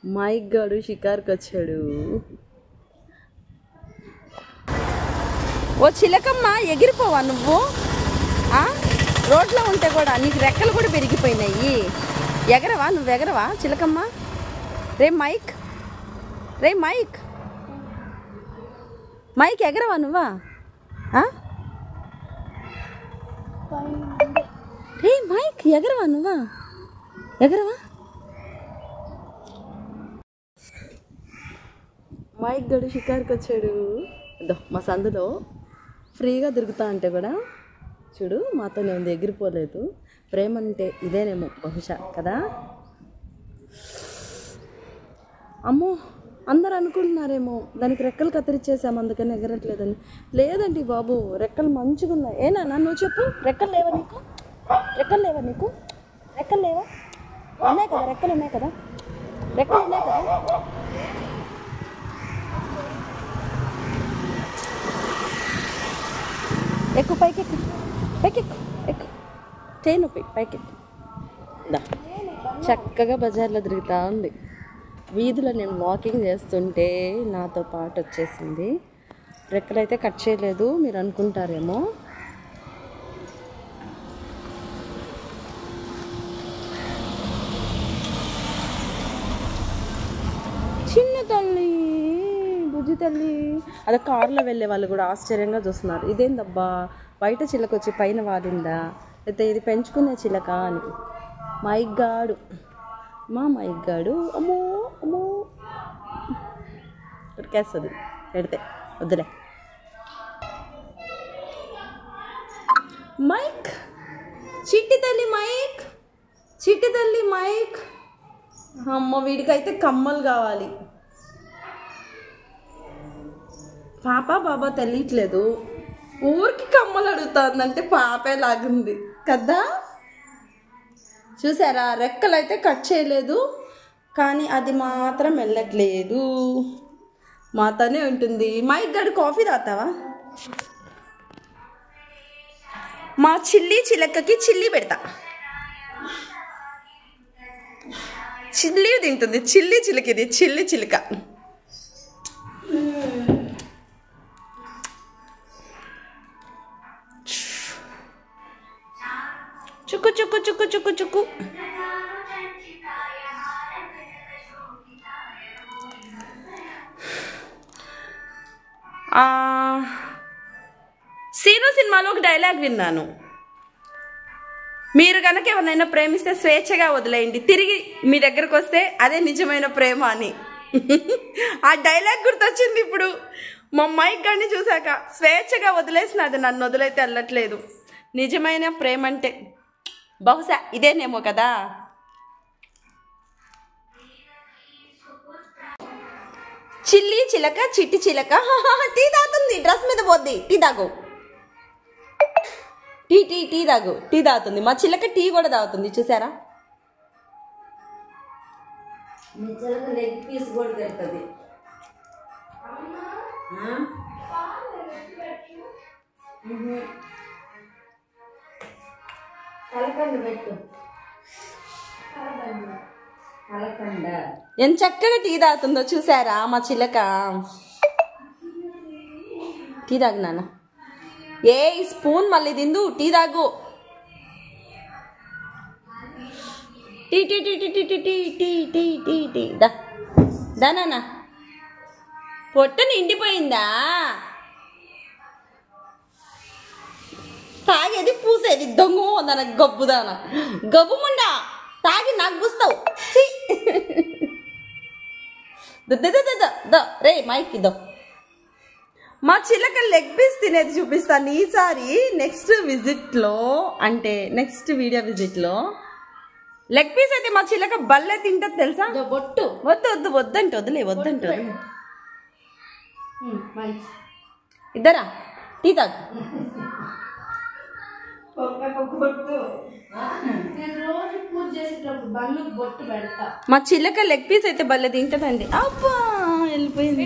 Mic గాడు షికార్కి వచ్చాడు. ఓ చిలకమ్మ, ఎగిరిపోవా నువ్వు? రోడ్లో ఉంటే కూడా నీకు రెక్కలు కూడా పెరిగిపోయినాయి. ఎగరవా? నువ్వు ఎగరవా చిలకమ్మ? రే మైక్, రే మైక్, మైక్ ఎగరవా నువ్వా? రే మైక్ ఎగరవా నువ్వా? ఎగరవా? మైక్ గడు షికార్కి వచ్చాడు. మా సందులో ఫ్రీగా దొరుకుతా అంటే కూడా చూడు మాతోనే ఉంది, ఎగిరిపోలేదు. ప్రేమ అంటే ఇదేనేమో బహుశా కదా. అమ్మో, అందరు అనుకుంటున్నారేమో దానికి రెక్కలు కత్తిరించేసాము అందుకని ఎగరట్లేదని. లేదండి బాబు, రెక్కలు మంచిగా ఉన్నాయి. ఏనా నువ్వు చెప్పు, రెక్కలు లేవా నీకు? రెక్కలు లేవా నీకు? రెక్కలు లేవా? ఉన్నాయి కదా, రెక్కలు ఉన్నాయి కదా, రెక్కలు ఉన్నాయి కదా. ఎక్కువ పైకెక్కు, పైకెక్కు, ఎక్కు, చేయి నొప్పి, పైకెక్కు. చక్కగా బజార్లో తిరుగుతూ ఉంది. వీధిలో నేను వాకింగ్ చేస్తుంటే నాతో పాటు వచ్చేసింది. రెక్కలైతే కట్ చేయలేదు, మీరు అనుకుంటారేమో. చిన్న తల్లి, బుజ్జి తల్లి. అదే కారులో వెళ్ళే వాళ్ళు కూడా ఆశ్చర్యంగా చూస్తున్నారు, ఇదేందబ్బా బయట చిలక వచ్చి పైన వాలిందా, అయితే ఇది పెంచుకునే చిలక అని. మైక్ గాడు, మా మైక్ గాడు అమ్మో అమ్మో ఉరికేస్తుంది పెడితే. వద్దులే మైక్, చిట్టి తల్లి మైక్, చిట్టి తల్లి మైక్. అమ్మ వీడికైతే కమ్మలు కావాలి. పాప బాబా తెలియట్లేదు, ఊరికి కమ్మలు అడుగుతుందంటే పాపే లాగుంది కదా. చూసారా, రెక్కలు అయితే కట్ చేయలేదు కానీ అది మాత్రం వెళ్ళట్లేదు, మాతోనే ఉంటుంది. మైక్ గడు కాఫీ తాగుతావా? మా చిల్లి చిలకకి చిల్లి పెడతా, చిల్లి తింటుంది. చిల్లి చిలక, ఇది చిల్లి చిలక. చుక్కు చుక్కు చుక్కు చుక్కు చుక్కు. సీను సినిమాలో ఒక డైలాగ్ విన్నాను, మీరు కనుక ఎవరినైనా ప్రేమిస్తే స్వేచ్ఛగా వదిలేయండి, తిరిగి మీ దగ్గరకు వస్తే అదే నిజమైన ప్రేమ అని. ఆ డైలాగ్ గుర్తొచ్చింది ఇప్పుడు మా మైక్ గారిని చూశాక. స్వేచ్ఛగా వదిలేసినది, నన్ను వదిలైతే వెళ్ళట్లేదు. నిజమైన ప్రేమ అంటే బహుశా ఇదేనేమో కదా. చిల్లి చిలక, చిట్టి చిలక టీ తాగుతుంది, డ్రెస్ మీద పోద్ది. టీ తాగు, టీ టీ టీ తాగు, టీ తాగుతుంది. మా చిలక టీ కూడా తాగుతుంది, చూసారా. లెగ్ పీస్ కూడా తింటుంది. ఎంత చక్కగా టీ తాగుతుందో చూసారా మా చిలక. టీ తాగు నాన్న. ఏ స్పూన్ మళ్ళీ తిందు, టీ తాగు. టీ టీ టీ టీ టీ టీ టీ టీ టీ టీ దా దా నాన్న. పొట్టు నిండిపోయిందా? తాగేది పూసేది దొంగ ఉందన, గబ్బుదాన గబ్బు ముండా. తాగి నాకు పూస్తావు. రే మైక్ ఇద్దో. మా చిలక లెగ్ పీస్ తినేది చూపిస్తాను ఈసారి నెక్స్ట్ విజిట్లో, అంటే నెక్స్ట్ వీడియో విజిట్లో. లెగ్ పీస్ అయితే మా చిలక బల్లే తింటది తెలుసా. బొట్టు వద్దు వద్దు వద్దంటే వద్దులే, వద్దంటే ఇద్దరా టీ తాగు. మా చిలక లెగ్ పీస్ అయితే బల్లే తింటదండి. అబ్బా వెళ్ళిపోయింది.